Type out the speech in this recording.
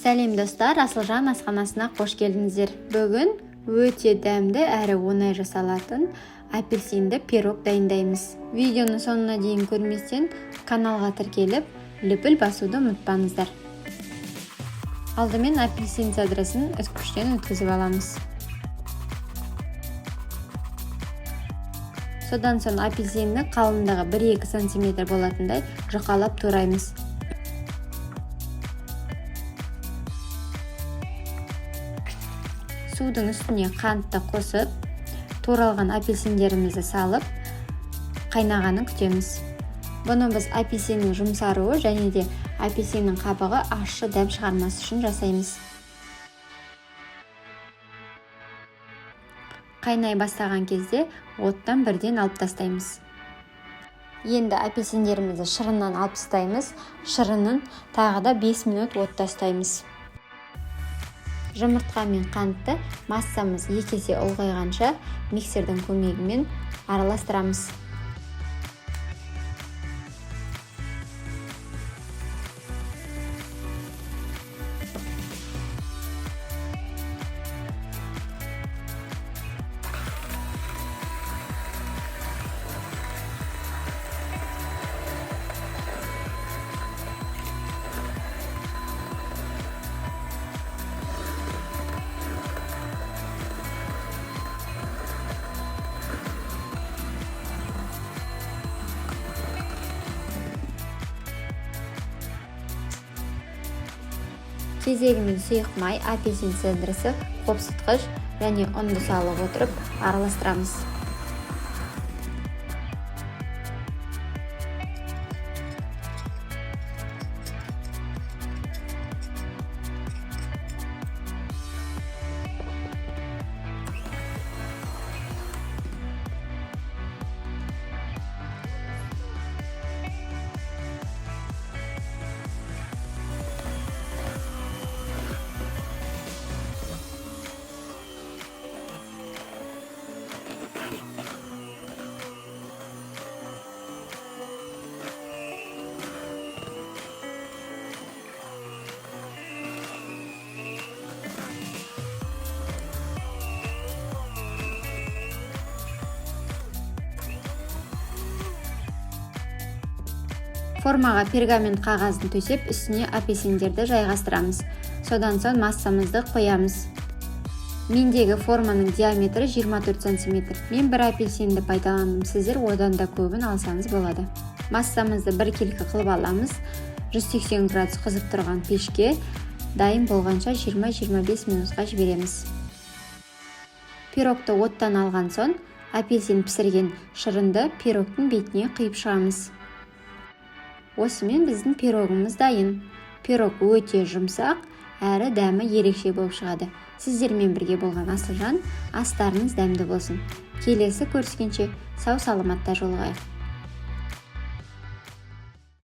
Сәлем достар, Асылжан асханасына қош келдіңіздер. Бүгін өте дәмді әрі оңай жасалатын апельсинді пирог дайындаймыз. Видеоны соңына дейін көрместен каналға тіркеліп, лүпіл басуды ұмытпаңыздар. Алдымен апельсин садрасын үскіштен өткізіп аламыз. Содан соң апельсинді қалыңдығы 1-2 см болатындай жұқалап тураймыз. Судың үстіне қантты қосып, туралған апельсиндерімізді салып, қайнағанын күтеміз. Бұны біз апельсиннің жұмсаруы және де апельсиннің қабығы ащы дәм шығармасы үшін жасаймыз. Қайнай бастаған кезде оттан бірден алып тастаймыз. Енді апельсиндерімізді шырыннан алып тастаймыз. Шырынын тағы да 5 минут от тастаймыз. Жұмыртқа мен қантты массамыз 2 есе ұлғайғанша миксердің көмегімен араластырамыз. Кезегімен сұйық май, апельсин седрасы, қопсытқыш және ұнды салып отырып араластырамыз. Формаға пергамент қағазын төсеп, үстіне апельсиндерді жайғастырамыз. Содан соң массамызды қоямыз. Мендегі форманың диаметрі 24 см. Мен бір апельсинді пайдаландым, сіздер одан да көбін алсаңыз болады. Массамызды бір келкі қылып аламыз. 180 градус қызып тұрған пешке дайын болғанша 20-25 минутқа жібереміз. Пирогты оттан алған соң, апельсин пісірген шырынды пирогтың бетіне құйып шығамыз. Осымен біздің пирогымыз дайын. Пирог өте жұмсақ, әрі дәмі ерекше болып шығады. Сіздермен бірге болған Асылжан, астарыңыз дәмді болсын. Келесі көріскенше сау саламатта жолығайық.